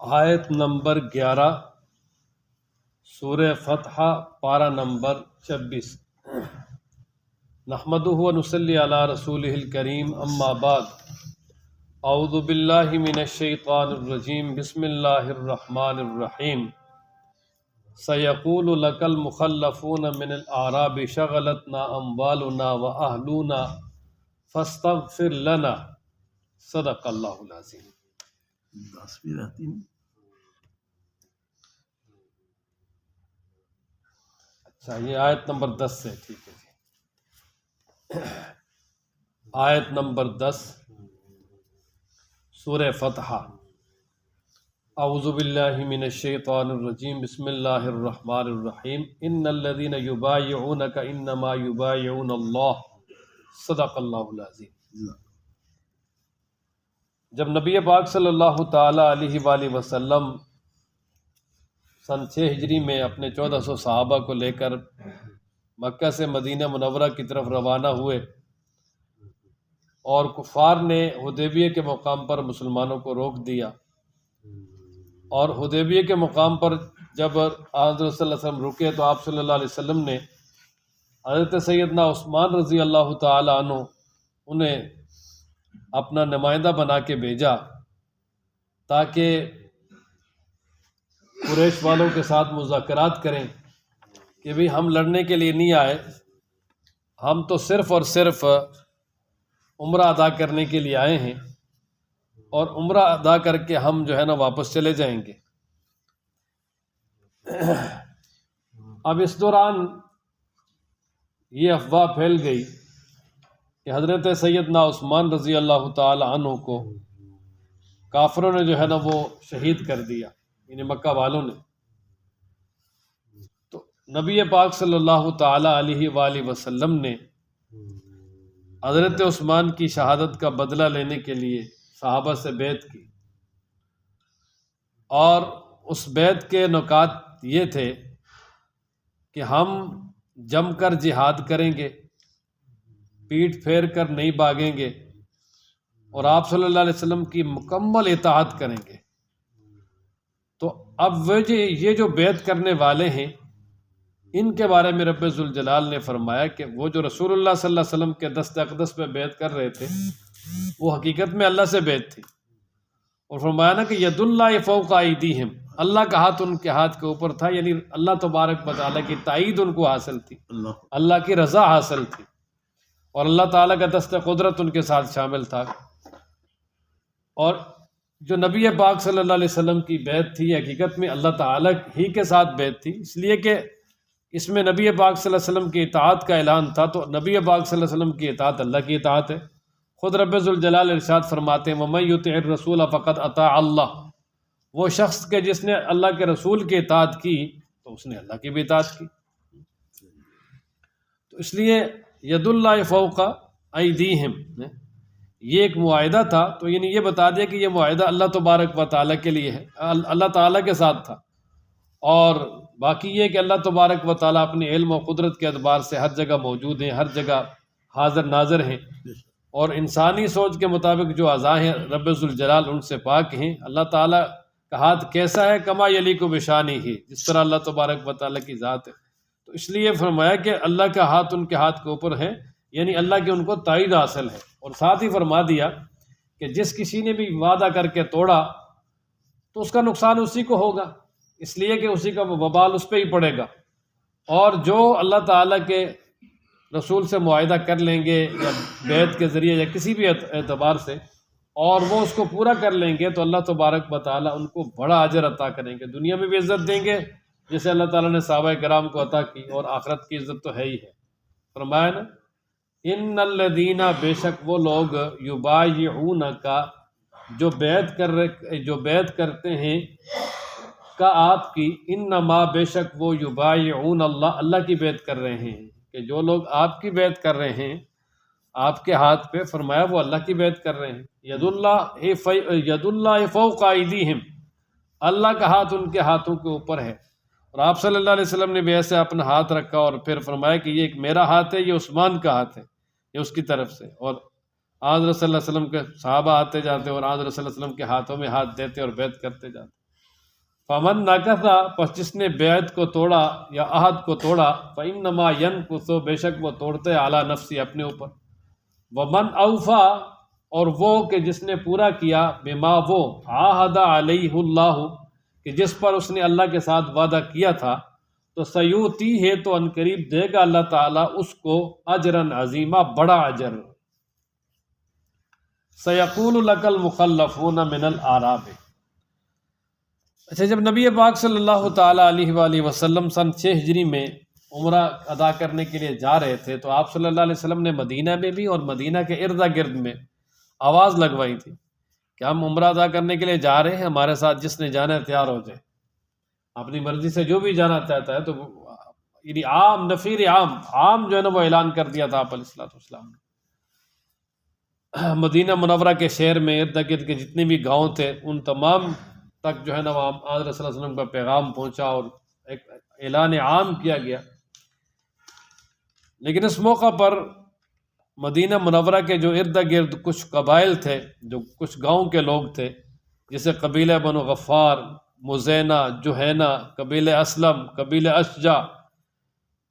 آیت نمبر 11 سورہ فتح پارہ نمبر 26۔ نحمدہ و نصلی علی رسولہ الکریم، اما بعد، اعوذ باللہ من الشیطان الرجیم، بسم اللہ الرحمن الرحیم۔ سیقول لک المخلفون من الاعراب شغلتنا اموالنا واہلنا فاستغفر لنا، صدق اللہ العظیم۔ اچھا، یہ آیت نمبر 10 سے، ٹھیک ہے جی۔ آیت نمبر 10 سورہ فتح۔ اعوذ باللہ من الشیطان الرجیم، بسم اللہ الرحمن الرحیم۔ ان الذین یبایعونک انما یبایعون اللہ، صدق اللہ العظیم۔ جب نبی پاک صلی اللہ تعالی علیہ وآلہ وسلم سن 6 ہجری میں اپنے 1400 صحابہ کو لے کر مکہ سے مدینہ منورہ کی طرف روانہ ہوئے اور کفار نے حدیبیہ کے مقام پر مسلمانوں کو روک دیا، اور حدیبیہ کے مقام پر جب حضرت صلی اللہ علیہ وسلم رکے تو آپ صلی اللہ علیہ وسلم نے حضرت سیدنا عثمان رضی اللہ تعالی عنہ انہیں اپنا نمائندہ بنا کے بھیجا تاکہ قریش والوں کے ساتھ مذاکرات کریں کہ بھی ہم لڑنے کے لیے نہیں آئے، ہم تو صرف اور صرف عمرہ ادا کرنے کے لیے آئے ہیں، اور عمرہ ادا کر کے ہم جو ہے نا واپس چلے جائیں گے۔ اب اس دوران یہ افواہ پھیل گئی کہ حضرت سیدنا عثمان رضی اللہ تعالی عنہ کو کافروں نے جو ہے نا وہ شہید کر دیا، یعنی مکہ والوں نے۔ تو نبی پاک صلی اللہ تعالی علیہ وآلہ وسلم نے حضرت عثمان کی شہادت کا بدلہ لینے کے لیے صحابہ سے بیعت کی، اور اس بیعت کے نکات یہ تھے کہ ہم جم کر جہاد کریں گے، پیٹھ پھیر کر نہیں بھاگیں گے، اور آپ صلی اللہ علیہ وسلم کی مکمل اطاعت کریں گے۔ تو اب یہ جو بیعت کرنے والے ہیں، ان کے بارے میں رب ذوالجلال نے فرمایا کہ وہ جو رسول اللہ صلی اللہ علیہ وسلم کے دست اقدس پہ بیعت کر رہے تھے وہ حقیقت میں اللہ سے بیعت تھی، اور فرمایا نا کہ ید اللہ فوق ایدیہم، اللہ کا ہاتھ ان کے ہاتھ کے اوپر تھا، یعنی اللہ تبارک و تعالیٰ کی تائید ان کو حاصل تھی، اللہ کی رضا حاصل تھی، اور اللہ تعالیٰ کا دست قدرت ان کے ساتھ شامل تھا۔ اور جو نبی پاک صلی اللہ علیہ وسلم کی بیعت تھی حقیقت میں اللہ تعالیٰ ہی کے ساتھ بیعت تھی، اس لیے کہ اس میں نبی پاک صلی اللہ علیہ وسلم کی اطاعت کا اعلان تھا، تو نبی پاک صلی اللہ علیہ وسلم کی اطاعت اللہ کی اطاعت ہے۔ خود رب ذوالجلال ارشاد فرماتے ہیں وَمَن يُطِعِ الرَّسُولَ فَقَدْ أَطَاعَ اللَّهُ، وہ شخص کے جس نے اللہ کے رسول کی اطاعت کی تو اس نے اللہ کی بھی اطاعت کی۔ تو اس لیے ید اللہ فوق ایدیہم یہ ایک معاہدہ تھا، تو یعنی یہ بتا دیا کہ یہ معاہدہ اللہ تبارک و تعالیٰ کے لیے ہے، اللہ تعالیٰ کے ساتھ تھا، اور باقی یہ کہ اللہ تبارک و تعالیٰ اپنے علم و قدرت کے اعتبار سے ہر جگہ موجود ہیں، ہر جگہ حاضر ناظر ہیں، اور انسانی سوچ کے مطابق جو اعضاء ہیں رب ذوالجلال ان سے پاک ہیں۔ اللہ تعالیٰ کا ہاتھ کیسا ہے؟ کما یلیق بشانہ، جس طرح اللہ تبارک و تعالیٰ کی ذات ہے۔ تو اس لیے فرمایا کہ اللہ کا ہاتھ ان کے ہاتھ کے اوپر ہے، یعنی اللہ کی ان کو تائید حاصل ہے، اور ساتھ ہی فرما دیا کہ جس کسی نے بھی وعدہ کر کے توڑا تو اس کا نقصان اسی کو ہوگا، اس لیے کہ اسی کا وبال اس پہ ہی پڑے گا، اور جو اللہ تعالیٰ کے رسول سے معاہدہ کر لیں گے یا بیعت کے ذریعے یا کسی بھی اعتبار سے، اور وہ اس کو پورا کر لیں گے، تو اللہ تبارک و تعالیٰ ان کو بڑا اجر عطا کریں گے، دنیا میں بھی عزت دیں گے جسے اللہ تعالیٰ نے صحابہ کرام کو عطا کی، اور آخرت کی عزت تو ہے ہی ہے۔ فرمایا نا ان الذین، بے شک وہ لوگ یبایعونک جو بیعت کرتے ہیں کا آپ کی، انما بے شک وہ یبایعون اللہ، اللہ کی بیعت کر رہے ہیں، کہ جو لوگ آپ کی بیعت کر رہے ہیں آپ کے ہاتھ پہ، فرمایا وہ اللہ کی بیعت کر رہے ہیں۔ ید اللہ فوق ایدیہم، اللہ کا ہاتھ ان کے ہاتھوں کے اوپر ہے، اور آپ صلی اللہ علیہ وسلم نے بھی ایسے اپنا ہاتھ رکھا اور پھر فرمایا کہ یہ ایک میرا ہاتھ ہے، یہ عثمان کا ہاتھ ہے، یہ اس کی طرف سے، اور حضرت صلی اللہ علیہ وسلم کے صحابہ آتے جاتے اور حضرت صلی اللہ علیہ وسلم کے ہاتھوں میں ہاتھ دیتے اور بیعت کرتے جاتے۔ فمن نکثا، پس جس نے بیعت کو توڑا یا عہد کو توڑا، فإنما ينکث، بے شک وہ توڑتے علی نفسی، اپنے اوپر، ومن اوفا، اور وہ کہ جس نے پورا کیا، بما وہ عاہد علیہ اللہ، کہ جس پر اس نے اللہ کے ساتھ وعدہ کیا تھا، تو سیوتی ہے، تو ان قریب دے گا اللہ تعالیٰ اس کو اجرن عظیمہ، بڑا اجر۔ سیقول لک المخلفون من الاعراب۔ اچھا، جب نبی پاک صلی اللہ تعالیٰ علیہ وآلہ وسلم سن 6 ہجری میں عمرہ ادا کرنے کے لیے جا رہے تھے، تو آپ صلی اللہ علیہ وسلم نے مدینہ میں بھی اور مدینہ کے ارد گرد میں آواز لگوائی تھی کہ ہم عمرہ ادا کرنے کے لیے جا رہے ہیں، ہمارے ساتھ جس نے جانا ہے تیار ہو جائے۔ اپنی مرضی سے جو بھی جانا چاہتا ہے، تو یعنی عام نفیر عام جو ہے نا وہ اعلان کر دیا تھا آپ علیہ الصلوۃ والسلام نے۔ مدینہ منورہ کے شہر میں ارد گرد کے جتنے بھی گاؤں تھے، ان تمام تک جو ہے نا وہاں حضرت صلی اللہ علیہ وسلم کا پیغام پہنچا اور ایک اعلان عام کیا گیا۔ لیکن اس موقع پر مدینہ منورہ کے جو ارد گرد کچھ قبائل تھے، جو کچھ گاؤں کے لوگ تھے، جیسے قبیلہ بنو غفار، مزینہ، جوہینہ، قبیلہ اسلم، قبیلہ اشجع،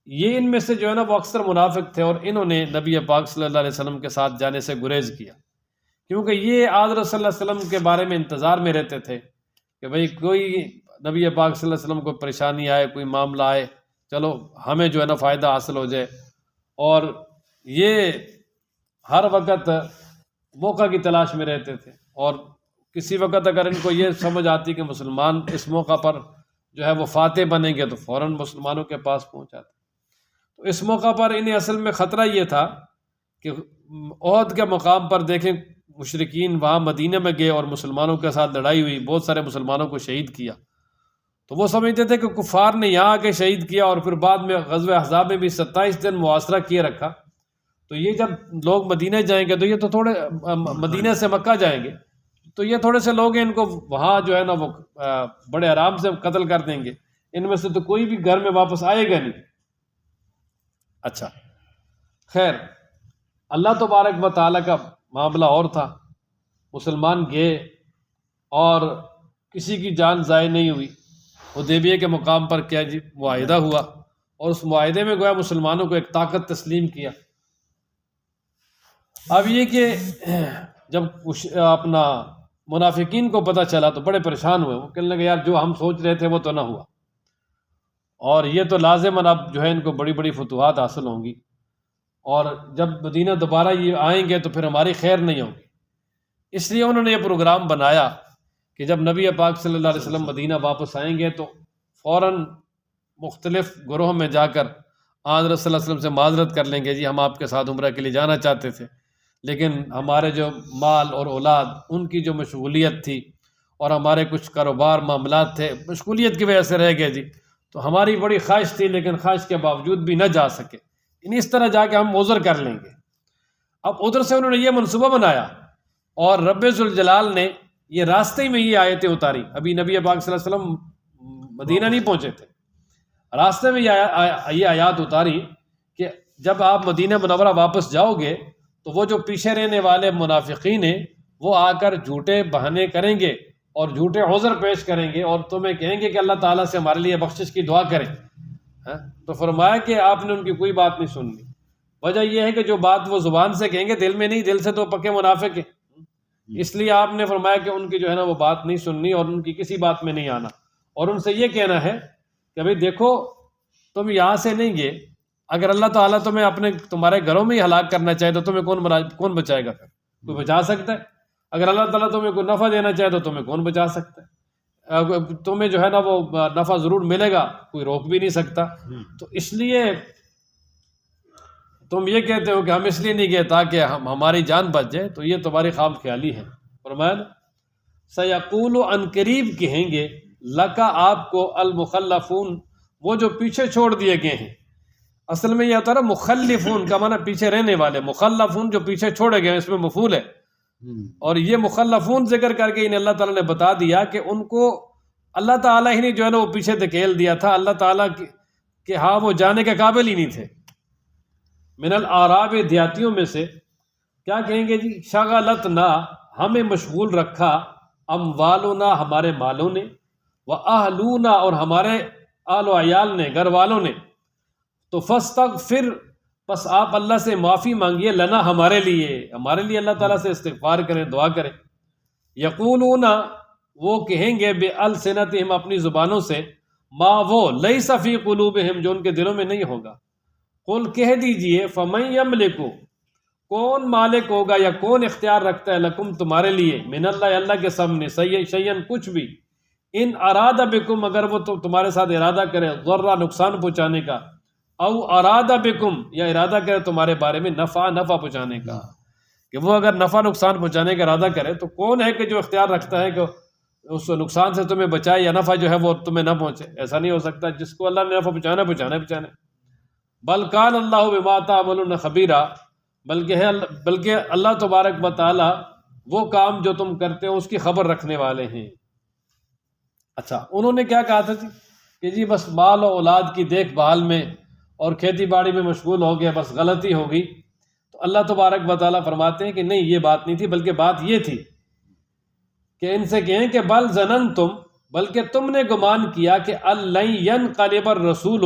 یہ ان میں سے جو ہے نا وہ اکثر منافق تھے، اور انہوں نے نبی پاک صلی اللہ علیہ وسلم کے ساتھ جانے سے گریز کیا، کیونکہ یہ حضرت صلی اللہ علیہ وسلم کے بارے میں انتظار میں رہتے تھے کہ بھئی کوئی نبی پاک صلی اللہ علیہ وسلم کو پریشانی آئے، کوئی معاملہ آئے، چلو ہمیں جو ہے نا فائدہ حاصل ہو جائے۔ اور یہ ہر وقت موقع کی تلاش میں رہتے تھے، اور کسی وقت اگر ان کو یہ سمجھ آتی کہ مسلمان اس موقع پر جو ہے وہ فاتح بنیں گے، تو فوراً مسلمانوں کے پاس پہنچ جاتے۔ تو اس موقع پر انہیں اصل میں خطرہ یہ تھا کہ احد کے مقام پر دیکھیں مشرکین وہاں مدینہ میں گئے اور مسلمانوں کے ساتھ لڑائی ہوئی، بہت سارے مسلمانوں کو شہید کیا، تو وہ سمجھتے تھے کہ کفار نے یہاں آ کے شہید کیا، اور پھر بعد میں غزوہ احزاب میں بھی 27 دن محاصرہ کیے رکھا، تو یہ جب لوگ مدینہ جائیں گے تو یہ تو تھوڑے مدینہ سے مکہ جائیں گے، تو یہ تھوڑے سے لوگ ہیں، ان کو وہاں جو ہے نا وہ بڑے آرام سے قتل کر دیں گے، ان میں سے تو کوئی بھی گھر میں واپس آئے گا نہیں۔ اچھا خیر، اللہ تبارک و تعالیٰ کا معاملہ اور تھا، مسلمان گئے اور کسی کی جان ضائع نہیں ہوئی۔ حدیبیہ کے مقام پر کیا جی معاہدہ ہوا، اور اس معاہدے میں گویا مسلمانوں کو ایک طاقت تسلیم کیا۔ اب یہ کہ جب اپنا منافقین کو پتہ چلا تو بڑے پریشان ہوئے، وہ کہنے لگے یار جو ہم سوچ رہے تھے وہ تو نہ ہوا، اور یہ تو لازماً اب جو ہے ان کو بڑی بڑی فتوحات حاصل ہوں گی، اور جب مدینہ دوبارہ یہ آئیں گے تو پھر ہماری خیر نہیں ہوگی۔ اس لیے انہوں نے یہ پروگرام بنایا کہ جب نبی پاک صلی اللہ علیہ وسلم مدینہ واپس آئیں گے تو فوراً مختلف گروہ میں جا کر حضرت صلی اللہ علیہ وسلم سے معذرت کر لیں گے، جی ہم آپ کے ساتھ عمرہ کے لیے جانا چاہتے تھے، لیکن ہمارے جو مال اور اولاد ان کی جو مشغولیت تھی، اور ہمارے کچھ کاروبار معاملات تھے، مشغولیت کی وجہ سے رہ گئے جی، تو ہماری بڑی خواہش تھی لیکن خواہش کے باوجود بھی نہ جا سکے، اس طرح جا کے ہم عذر کر لیں گے۔ اب ادھر سے انہوں نے یہ منصوبہ بنایا، اور رب ذوالجلال نے یہ راستے میں یہ آیتیں اتاری، ابھی نبی پاک صلی اللہ علیہ وسلم مدینہ نہیں پہنچے تھے، راستے میں یہ آیات اتاری کہ جب آپ مدینہ منورہ واپس جاؤ گے تو وہ جو پیچھے رہنے والے منافقین ہیں وہ آ کر جھوٹے بہانے کریں گے اور جھوٹے عذر پیش کریں گے، اور تمہیں کہیں گے کہ اللہ تعالیٰ سے ہمارے لیے بخشش کی دعا کریں۔ تو فرمایا کہ آپ نے ان کی کوئی بات نہیں سننی۔ وجہ یہ ہے کہ جو بات وہ زبان سے کہیں گے دل میں نہیں، دل سے تو پکے منافق ہیں، اس لیے آپ نے فرمایا کہ ان کی جو ہے نا وہ بات نہیں سننی اور ان کی کسی بات میں نہیں آنا، اور ان سے یہ کہنا ہے کہ بھئی دیکھو تم یہاں سے نہیں گئے، اگر اللہ تعالیٰ تمہیں تمہارے گھروں میں ہی ہلاک کرنا چاہے تو تمہیں کون بچائے گا؟ پھر کوئی بچا سکتا ہے؟ اگر اللہ تعالیٰ تمہیں کوئی نفع دینا چاہے تو تمہیں کون بچا سکتا ہے؟ تمہیں جو ہے نا وہ نفع ضرور ملے گا، کوئی روک بھی نہیں سکتا۔ تو اس لیے تم یہ کہتے ہو کہ ہم اس لیے نہیں گئے تاکہ ہماری جان بچ جائے، تو یہ تمہاری خواب خیالی ہے۔ فرمایا نا سیقول، ان قریب کہیں گے، لکا آپ کو، المخلفون وہ جو پیچھے چھوڑ دیے گئے ہیں۔ اصل میں یہ ہوتا ہے مخلفون کا معنی پیچھے رہنے والے، مخلفون جو پیچھے چھوڑے گئے، اس میں مفعول ہے، اور یہ مخلفون ذکر کر کے انہیں اللہ تعالیٰ نے بتا دیا کہ ان کو اللہ تعالیٰ ہی نے جو ہے نا وہ پیچھے دھکیل دیا تھا، اللہ تعالیٰ کہ ہاں وہ جانے کے قابل ہی نہیں تھے۔ من الاعراب، دیہاتیوں میں سے کیا کہیں گے جی؟ شغلتنا، ہمیں مشغول رکھا، اموالنا، ہمارے مالوں نے، وَأَهْلُونَا اور ہمارے آل و عیال نے، گھر والوں نے، تو فاستغفر پس آپ اللہ سے معافی مانگیے، لنا ہمارے لیے اللہ تعالیٰ سے استغفار کریں، دعا کریں۔ یقولون وہ کہیں گے بِأَلْسِنَتِهِمْ اپنی زبانوں سے، ما وہ لیس فی قلوبہم جو ان کے دلوں میں نہیں ہوگا۔ قل کہہ دیجئے فمن یملک کون مالک ہوگا یا کون اختیار رکھتا ہے لکم تمہارے لیے من اللہ اللہ کے سامنے شیئن کچھ بھی، ان اراد بکم اگر وہ تمہارے ساتھ ارادہ کرے ضرہ نقصان پہنچانے کا، او اراد بکم یا ارادہ کرے تمہارے بارے میں نفع پہنچانے کا، کہ وہ اگر نفع نقصان پہنچانے کا ارادہ کرے تو کون ہے کہ جو اختیار رکھتا ہے کہ اس نقصان سے تمہیں بچائے یا نفع جو ہے وہ تمہیں نہ پہنچے؟ ایسا نہیں ہو سکتا، جس کو اللہ نے نفع پہنچانا۔ بل کان اللہ بما تعملون خبیرا بلکہ اللہ تبارک و تعالی وہ کام جو تم کرتے ہو اس کی خبر رکھنے والے ہیں۔ اچھا، انہوں نے کیا کہا تھا جی کہ جی بس مال و اولاد کی دیکھ بھال میں اور کھیتی باڑی میں مشغول ہو گیا، بس غلطی ہو گئی۔ تو اللہ تبارک و تعالیٰ فرماتے ہیں کہ نہیں، یہ بات نہیں تھی، بلکہ بات یہ تھی کہ ان سے کہیں کہ بل ظننتم بلکہ تم نے گمان کیا کہ لن ینقلب الرسول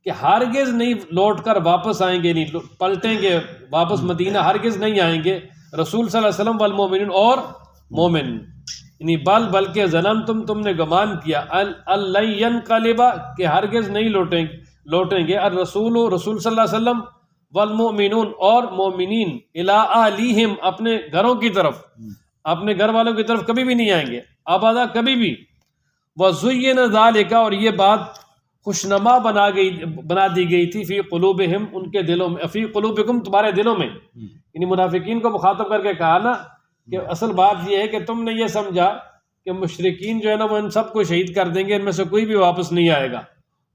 کہ ہرگز نہیں لوٹ کر واپس آئیں گے، نہیں پلٹیں گے واپس مدینہ، ہرگز نہیں آئیں گے رسول صلی اللہ علیہ وسلم والمؤمنون اور مومن، یعنی بلکہ ظننتم تم نے گمان کیا لن ینقلب کہ ہرگز نہیں لوٹیں گے الرسول رسول صلی اللہ علیہ وسلم والمؤمنون اور مومنین الی اہلیہم اپنے گھروں کی طرف، اپنے گھر والوں کی طرف کبھی بھی نہیں آئیں گے، ابدا کبھی بھی۔ وَزُيِّنَ ذَلِكَ اور یہ بات خوشنما بنا دی گئی تھی فی قلوبہم ان کے دلوں میں، فی قلوبکم تمہارے دلوں میں، یعنی منافقین کو مخاطب کر کے کہا نا کہ اصل بات یہ ہے کہ تم نے یہ سمجھا کہ مشرکین جو ہے نا وہ ان سب کو شہید کر دیں گے، ان میں سے کوئی بھی واپس نہیں آئے گا،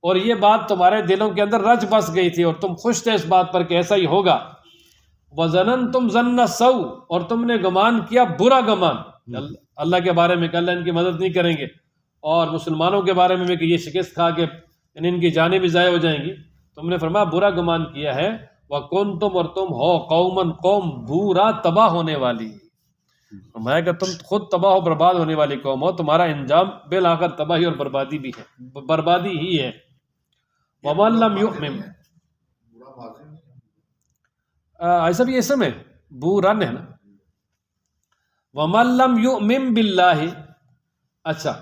اور یہ بات تمہارے دلوں کے اندر رچ بس گئی تھی اور تم خوش تھے اس بات پر کہ ایسا ہی ہوگا۔ وَظَنَنْتُمْ ظَنَّ السَّوْءِ اور تم نے گمان کیا برا گمان اللہ کے بارے میں کہ اللہ ان کی مدد نہیں کریں گے، اور مسلمانوں کے بارے میں کہ یہ شکست کھا کے ان کی جانیں بھی ضائع ہو جائیں گی، تم نے فرمایا برا گمان کیا ہے۔ وَكُنْتُمْ اور تم ہو قوماً قوم برا تباہ ہونے والی، فرمایا کہ تم خود تباہ و برباد ہونے والی قوم ہو، تمہارا انجام بالآخر تباہی اور بربادی بھی ہے، بربادی ہی ہے۔ وَمَن لَّمْ يُؤْمِن ایسا بھی اسم ہے، بورن ہے نا، وَمَن لَّمْ يُؤْمِن بِاللَّهِ۔ اچھا،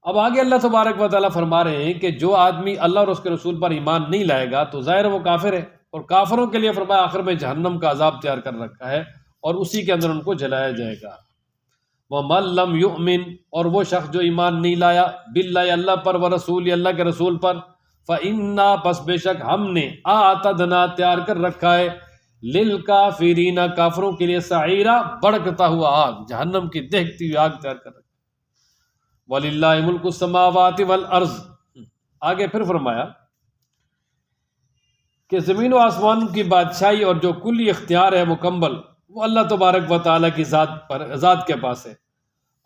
اب آگے اللہ تبارک و تعالیٰ فرما رہے ہیں کہ جو آدمی اللہ اور اس کے رسول پر ایمان نہیں لائے گا تو ظاہر وہ کافر ہے، اور کافروں کے لیے فرمایا آخر میں جہنم کا عذاب تیار کر رکھا ہے اور اسی کے اندر ان کو جلایا جائے گا۔ وَمَن لَّمْ يُؤْمِن اور وہ شخص جو ایمان نہیں لایا باللہ اللہ پر ورسول اللہ کے رسول پر، فَإِنَّا پس بے شک ہم نے اعتدنا تیار کر رکھا ہے للکافرین کافروں کے لیے سعیرا بڑکتا ہوا آگ، جہنم کی دہکتی ہوئی آگ تیار کر رکھا۔ وَلِلَّهِ مُلْكُ السَّمَاوَاتِ وَالْأَرْضِ آگے پھر فرمایا کہ زمین و آسمان کی بادشاہی اور جو کلی اختیار ہے مکمل وہ اللہ تبارک و تعالیٰ کی ذات کے پاس ہے۔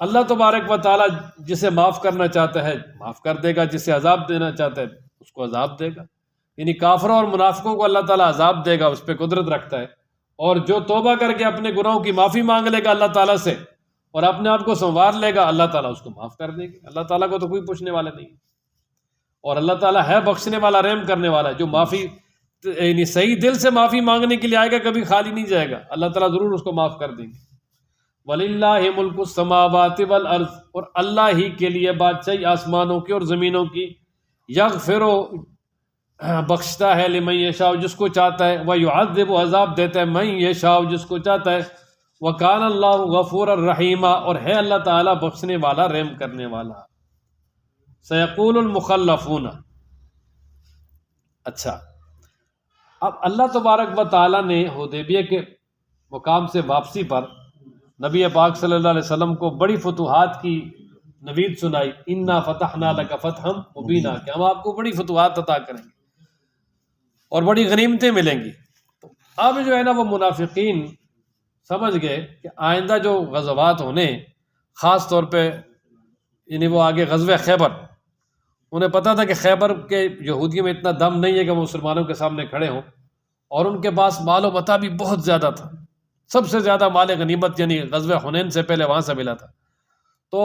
اللہ تبارک و تعالیٰ جسے معاف کرنا چاہتا ہے معاف کر دے گا، جسے عذاب دینا چاہتا ہے اس کو عذاب دے گا، یعنی کافروں اور منافقوں کو اللہ تعالیٰ عذاب دے گا، اس پہ قدرت رکھتا ہے، اور جو توبہ کر کے اپنے گناہوں کی معافی مانگ لے گا اللہ تعالیٰ سے اور اپنے آپ کو سنوار لے گا، اللہ تعالیٰ اس کو معاف کر دے گا۔ اللہ تعالیٰ کو تو کوئی پوچھنے والا نہیں، اور اللہ تعالیٰ ہے بخشنے والا، رحم کرنے والا، جو معافی یعنی صحیح دل سے معافی مانگنے کے لیے آئے گا کبھی خالی نہیں جائے گا، اللہ تعالیٰ ضرور اس کو معاف کر دیں گے۔ وَلِلَّهِ مُلْكُ السَّمَاوَاتِ وَالْأَرْضِ اور اللہ ہی کے لیے بادشاہی آسمانوں کی اور زمینوں کی، یغفر بخشتا ہے لمن یشاء جس کو چاہتا ہے، وَيُعَذِّبُ عذاب دیتا ہے من یشاء جس کو چاہتا ہے، وَكَانَ اللَّهُ غَفُورًا رَحِيمًا اور ہے اللہ تعالیٰ بخشنے والا رحم کرنے والا۔ سَيَقُولُ الْمُخَلَّفُونَ اچھا، اب اللہ تبارک و تعالیٰ نے حدیبیہ کے مقام سے واپسی پر نبی پاک صلی اللہ علیہ وسلم کو بڑی فتوحات کی نوید سنائی، اِنَّا فَتَحْنَا لَكَ فَتْحًا مُبِينًا کہ ہم آپ کو بڑی فتوحات عطا کریں گے اور بڑی غنیمتیں ملیں گی۔ تو اب جو ہے نا وہ منافقین سمجھ گئے کہ آئندہ جو غزوات ہونے، خاص طور پہ یعنی وہ آگے غزوہ خیبر، انہیں پتہ تھا کہ خیبر کے یہودیوں میں اتنا دم نہیں ہے کہ وہ مسلمانوں کے سامنے کھڑے ہوں، اور ان کے پاس مال و متاع بھی بہت زیادہ تھا، سب سے زیادہ مال غنیمت یعنی غزوہ حنین سے پہلے وہاں سے ملا تھا۔ تو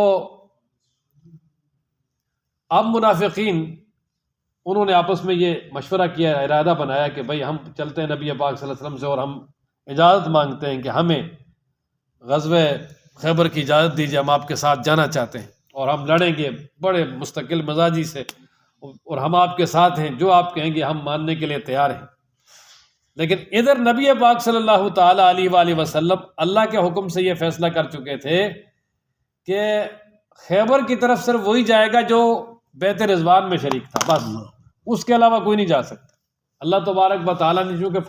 اب منافقین انہوں نے آپس میں یہ مشورہ کیا، ارادہ بنایا کہ بھئی ہم چلتے ہیں نبی پاک صلی اللہ علیہ وسلم سے اور ہم اجازت مانگتے ہیں کہ ہمیں غزوہ خیبر کی اجازت دیجیے، ہم آپ کے ساتھ جانا چاہتے ہیں اور ہم لڑیں گے بڑے مستقل مزاجی سے، اور ہم آپ کے ساتھ ہیں، جو آپ کہیں گے ہم ماننے کے لیے تیار ہیں۔ لیکن ادھر نبی پاک صلی اللہ تعالیٰ علیہ وآلہ وسلم اللہ کے حکم سے یہ فیصلہ کر چکے تھے کہ خیبر کی طرف صرف وہی جائے گا جو بیت رضوان میں شریک تھا، بس اس کے علاوہ کوئی نہیں جا سکتا۔ اللہ تبارک و تعالیٰ نے چونکہ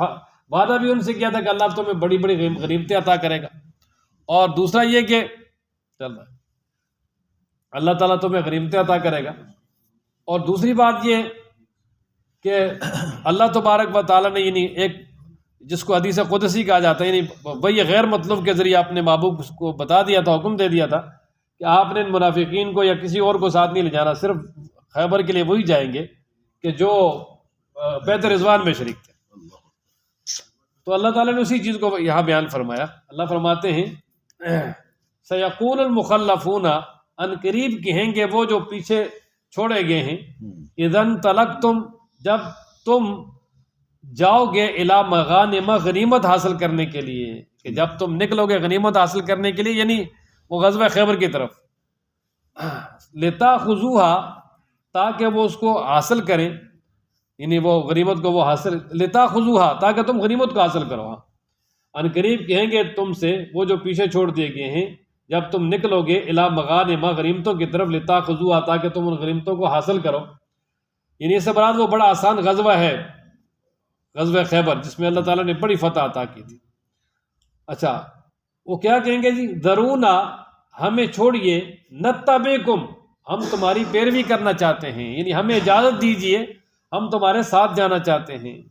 وعدہ بھی ان سے کیا تھا کہ اللہ تمہیں بڑی بڑی غنیمتیں عطا کرے گا، اور دوسرا یہ کہ اللہ تعالیٰ تمہیں غنیمتیں عطا کرے گا، اور دوسری بات یہ کہ اللہ تبارک و تعالیٰ نے یعنی ایک جس کو حدیث قدسی کہا جاتا ہے، یعنی وہی غیر مطلب کے ذریعے اپنے محبوب کو بتا دیا تھا، حکم دے دیا تھا کہ آپ نے ان منافقین کو یا کسی اور کو ساتھ نہیں لے جانا، صرف خیبر کے لیے وہی جائیں گے کہ جو بیت رضوان میں شریک تھے۔ تو اللہ تعالیٰ نے اسی چیز کو یہاں بیان فرمایا۔ اللہ فرماتے ہیں سیقول المخلفون، ان قریب کہیں گے وہ جو پیچھے چھوڑے گئے ہیں، اذن طلقتم، جب تم جاؤ گے الی مغانم، غنیمت حاصل کرنے کے لیے، کہ جب تم نکلو گے غنیمت حاصل کرنے کے لیے، یعنی وہ غزوہ خیبر کی طرف، لتاخذوها، تاکہ وہ اس کو حاصل کریں، یعنی وہ غنیمت کو وہ حاصل، لتاخذوها، تاکہ تم غنیمت کو حاصل کرو۔ ان قریب کہیں گے تم سے وہ جو پیچھے چھوڑ دیے گئے ہیں، جب تم نکلو گے الی مغانم، غنیمتوں کی طرف، لتاخذوها، تاکہ تم ان غنیمتوں کو حاصل کرو۔ یعنی اس سے مراد وہ بڑا آسان غزوہ ہے، غزوہ خیبر، جس میں اللہ تعالیٰ نے بڑی فتح عطا کی تھی۔ اچھا، وہ کیا کہیں گے جی؟ ذرونا، ہمیں چھوڑیے، نتبعکم، ہم تمہاری پیروی کرنا چاہتے ہیں، یعنی ہمیں اجازت دیجئے، ہم تمہارے ساتھ جانا چاہتے ہیں،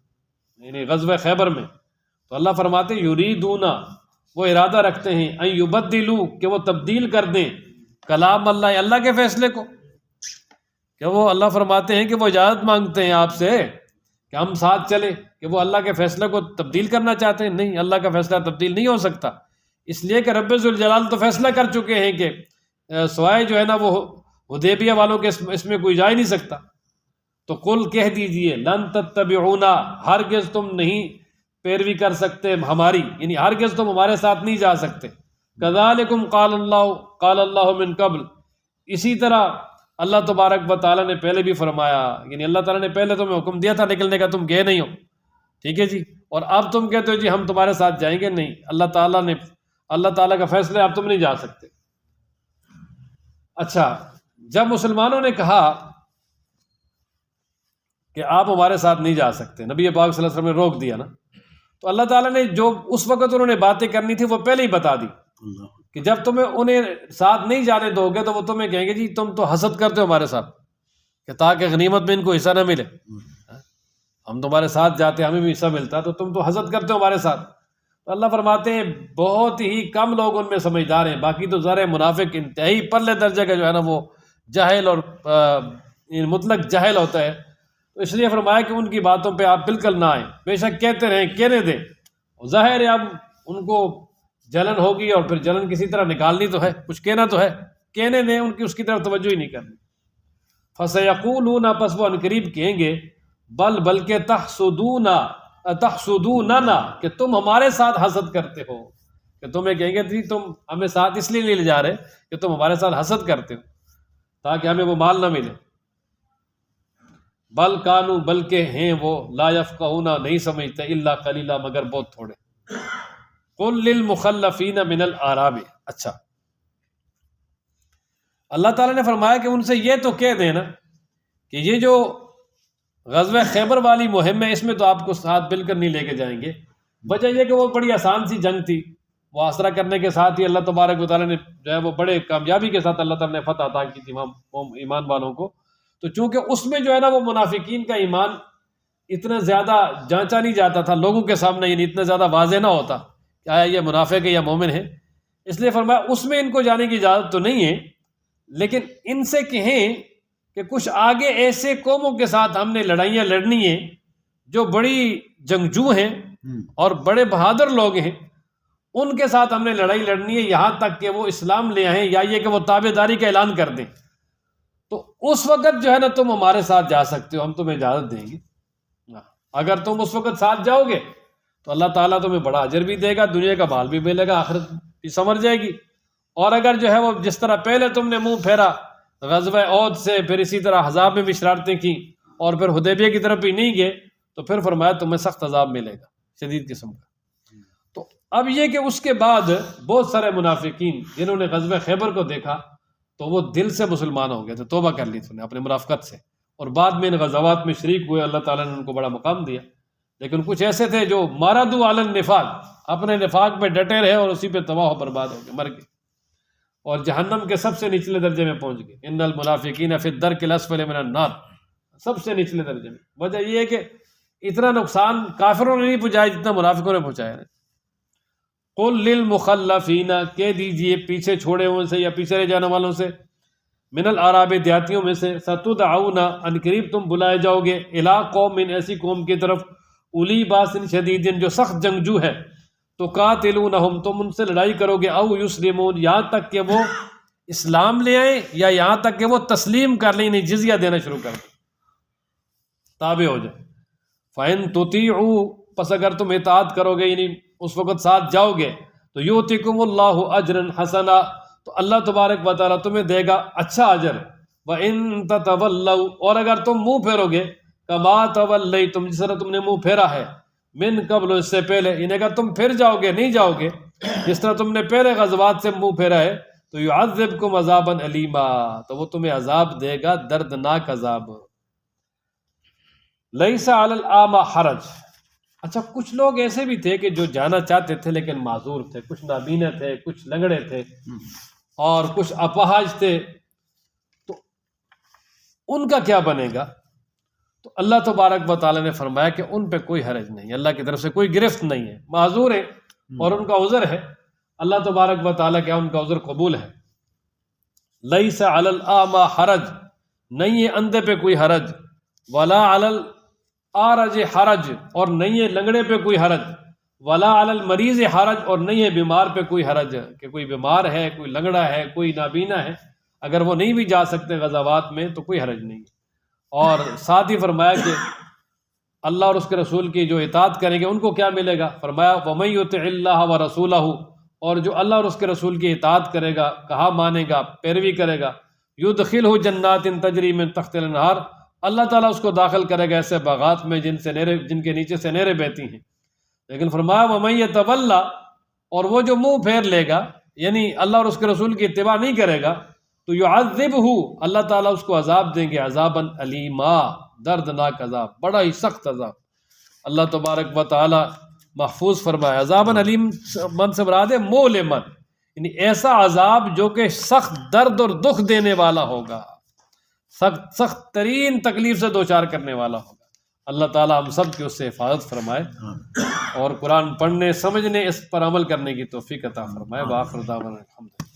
یعنی غزوہ خیبر میں۔ تو اللہ فرماتے ہیں یریدون، وہ ارادہ رکھتے ہیں، ان یبدلوا، کہ وہ تبدیل کر دیں کلام اللہ، اللہ کے فیصلے کو، کہ وہ اللہ فرماتے ہیں کہ وہ اجازت مانگتے ہیں آپ سے کہ ہم ساتھ چلیں، کہ وہ اللہ کے فیصلے کو تبدیل کرنا چاہتے ہیں۔ نہیں، اللہ کا فیصلہ تبدیل نہیں ہو سکتا، اس لیے کہ رب ذوالجلال تو فیصلہ کر چکے ہیں کہ سوائے جو ہے نا وہ حدیبیہ والوں کے اس میں کوئی جا ہی نہیں سکتا۔ تو قل، کہہ دیجئے، لن تتبعونا، ہرگز تم نہیں پیروی کر سکتے ہماری، یعنی ہرگز تم ہمارے ساتھ نہیں جا سکتے۔ کذالکم قال اللہ من قبل، اسی طرح اللہ تبارک و تعالیٰ نے پہلے بھی فرمایا، یعنی اللہ تعالیٰ نے پہلے تمہیں حکم دیا تھا نکلنے کا، تم گئے نہیں ہو، ٹھیک ہے جی، اور اب تم کہتے ہو جی ہم تمہارے ساتھ جائیں گے، نہیں، اللہ تعالیٰ کا فیصلہ ہے، اب تم نہیں جا سکتے۔ اچھا، جب مسلمانوں نے کہا کہ آپ ہمارے ساتھ نہیں جا سکتے، نبی پاک صلی اللہ علیہ وسلم نے روک دیا نا، تو اللہ تعالیٰ نے جو اس وقت انہوں نے باتیں کرنی تھی وہ پہلے ہی بتا دی کہ جب تمہیں انہیں ساتھ نہیں جانے دو گے تو وہ تمہیں کہیں گے جی تم تو حسد کرتے ہو ہمارے ساتھ، کہ تاکہ غنیمت میں ان کو حصہ نہ ملے، ہم تمہارے ساتھ جاتے ہمیں بھی حصہ ملتا، تو تم تو حسد کرتے ہو ہمارے ساتھ۔ تو اللہ فرماتے ہیں بہت ہی کم لوگ ان میں سمجھدار ہیں، باقی تو ذرا منافق انتہائی پرلے درجے کا جو ہے نا وہ جاہل اور مطلق جاہل ہوتا ہے، تو اس لیے فرمایا کہ ان کی باتوں پہ آپ بالکل نہ آئیں، بے شک کہتے رہیں، کہنے دیں، ظاہر ہے اب ان کو جلن ہوگی اور پھر جلن کسی طرح نکالنی تو ہے، کچھ کہنا تو ہے، کہنے دیں، ان کی اس کی طرف توجہ ہی نہیں کرنی۔ فَسَيَقُولُونَ، پس وہ عنقریب کہیں گے، بلکہ تحسدوننا، کہ تم ہمارے ساتھ حسد کرتے ہو، کہ تمہیں کہیں گے جی تم ہمیں ساتھ اس لیے نہیں لے جا رہے کہ تم ہمارے ساتھ حسد کرتے ہو تاکہ ہمیں وہ مال نہ ملے۔ بل کانو، بلکہ ہیں وہ، لا یفقہون، نہیں سمجھتے، الا قلیلا، مگر بہت تھوڑے۔ قل للمخلفین من الاعراب، اچھا اللہ تعالیٰ نے فرمایا کہ ان سے یہ تو کہہ دینا کہ یہ جو غزوہ خیبر والی مہم ہے اس میں تو آپ کو ساتھ مل کر نہیں لے کے جائیں گے، وجہ یہ کہ وہ بڑی آسان سی جنگ تھی، وہ آسرا کرنے کے ساتھ ہی اللہ تبارک و تعالیٰ نے جو ہے وہ بڑے کامیابی کے ساتھ اللہ تعالیٰ نے فتح عطا کی تھی ایمان والوں کو، تو چونکہ اس میں جو ہے نا وہ منافقین کا ایمان اتنا زیادہ جانچا نہیں جاتا تھا لوگوں کے سامنے، یعنی اتنا زیادہ واضح نہ ہوتا کہ آیا یہ منافق ہے یا مومن ہے، اس لیے فرمایا اس میں ان کو جانے کی اجازت تو نہیں ہے، لیکن ان سے کہیں کہ کچھ آگے ایسے قوموں کے ساتھ ہم نے لڑائیاں لڑنی ہیں جو بڑی جنگجو ہیں اور بڑے بہادر لوگ ہیں، ان کے ساتھ ہم نے لڑائی لڑنی ہے یہاں تک کہ وہ اسلام لے آئیں یا یہ کہ وہ تابع داری کا اعلان کر دیں، تو اس وقت جو ہے نا تم ہمارے ساتھ جا سکتے ہو، ہم تمہیں اجازت دیں گے۔ اگر تم اس وقت ساتھ جاؤ گے تو اللہ تعالیٰ تمہیں بڑا اجر بھی دے گا، دنیا کا مال بھی ملے گا، آخرت بھی سنور جائے گی۔ اور اگر جو ہے وہ جس طرح پہلے تم نے منہ پھیرا غزوہ احد سے، پھر اسی طرح احزاب میں بھی شرارتیں کی اور پھر حدیبیہ کی طرف بھی نہیں گئے، تو پھر فرمایا تمہیں سخت عذاب ملے گا، شدید قسم کا۔ تو اب یہ کہ اس کے بعد بہت سارے منافقین جنہوں نے غزوہ خیبر کو دیکھا تو وہ دل سے مسلمان ہو گئے تھے، توبہ کر لی تھی اپنے منافقت سے، اور بعد میں ان غزوات میں شریک ہوئے، اللہ تعالیٰ نے ان کو بڑا مقام دیا۔ لیکن کچھ ایسے تھے جو ماردو علی النفاق، اپنے نفاق پہ ڈٹے رہے اور اسی پہ تباہ و برباد ہو گئے، مر گئے، اور جہنم کے سب سے نچلے درجے میں پہنچ گئے۔ ان المنافقین فی الدرک الاسفل من النار، سب سے نچلے درجے میں۔ وجہ یہ ہے کہ اتنا نقصان کافروں نے نہیں پہنچایا جتنا منافقوں نے پہنچایا ہے۔ قل للمخلفین، کہہ دیجئے پیچھے چھوڑے ہوئے سے یا پیچھے رہ جانے والوں سے، من الاعراب دیہاتیوں میں سے، ستدعون، ان قریب تم بلائے جاؤ گے، الی قوم، ایسی قوم کی طرف، اولی باس شدید، جو سخت جنگجو ہے، تو قاتلونہم، تم ان سے لڑائی کرو گے، او یسلمون، یہاں تک کہ وہ اسلام لے آئیں یا یہاں تک کہ وہ تسلیم کر لیں، نہیں جزیہ دینا شروع کر دیں، تابع ہو جائے۔ فَإِن تُطِيعُوا، پس اگر تم اطاعت کرو گے، یعنی اس وقت ساتھ جاؤ گے، تو یؤتکم اللہ اجرا حسنا، تو اللہ تبارک و تعالیٰ تمہیں دے گا اچھا اجر۔ وَإِن تَتَوَلَّوْا، اور اگر تم منہ پھیرو گے، کما تولیتم، جس طرح تم نے منہ پھیرا ہے، من قبل، اس سے پہلے، یعنی اگر تم پھر جاؤ گے، نہیں جاؤ گے جس طرح تم نے پہلے غزوات سے منہ پھیرا ہے، تو یعذبکم عذابا علیما، تو وہ تمہیں عذاب دے گا، دردناک عذاب۔ لیس علی الاعمی حرج، اچھا کچھ لوگ ایسے بھی تھے کہ جو جانا چاہتے تھے لیکن معذور تھے، کچھ نابینا تھے، کچھ لنگڑے تھے اور کچھ اپاہج تھے، تو ان کا کیا بنے گا؟ تو اللہ تبارک و تعالیٰ نے فرمایا کہ ان پہ کوئی حرج نہیں، اللہ کی طرف سے کوئی گرفت نہیں ہے، معذور ہے اور ان کا عذر ہے، اللہ تبارک و تعالیٰ کیا ان کا عذر قبول ہے۔ لیس علی الاعمی حرج، نہیں ہے اندھے پہ کوئی حرج، ولا علی الاعرج حرج، اور نہیں ہے لنگڑے پہ کوئی حرج، ولا علی المریض حرج، اور نہیں ہے بیمار پہ کوئی حرج، کہ کوئی بیمار ہے، کوئی لنگڑا ہے، کوئی نابینا ہے، اگر وہ نہیں بھی جا سکتے غزوات میں تو کوئی حرج نہیں ہے۔ اور ساتھ ہی فرمایا کہ اللہ اور اس کے رسول کی جو اطاعت کریں گے ان کو کیا ملے گا؟ فرمایا وَمَن يُطِعِ اللَّهَ وَرَسُولَهُ، اور جو اللہ اور اس کے رسول کی اطاعت کرے گا، کہا مانے گا، پیروی کرے گا، يُدْخِلْهُ جَنَّاتٍ تَجْرِي مِن تَحْتِهَا الْأَنْهَارُ، اللہ تعالیٰ اس کو داخل کرے گا ایسے باغات میں جن کے نیچے سے نہریں بہتی ہیں۔ لیکن فرمایا وَمَن يَتَوَلَّ، اور وہ جو منہ پھیر لے گا، یعنی اللہ اور اس کے رسول کی اتباع نہیں کرے گا، تو یعذبہ، اللہ تعالیٰ اس کو عذاب دیں گے، عذابا علیما، دردناک عذاب، بڑا ہی سخت عذاب۔ اللہ تبارک و تعالیٰ محفوظ فرمائے۔ عذابا علیم من سے مراد ہے مؤلما، یعنی ایسا عذاب جو کہ سخت درد اور دکھ دینے والا ہوگا، سخت ترین تکلیف سے دوچار کرنے والا ہوگا۔ اللہ تعالیٰ ہم سب کی اس سے حفاظت فرمائے اور قرآن پڑھنے، سمجھنے، اس پر عمل کرنے کی توفیق عطا فرمائے۔ وآخر دعوانا الحمدللہ۔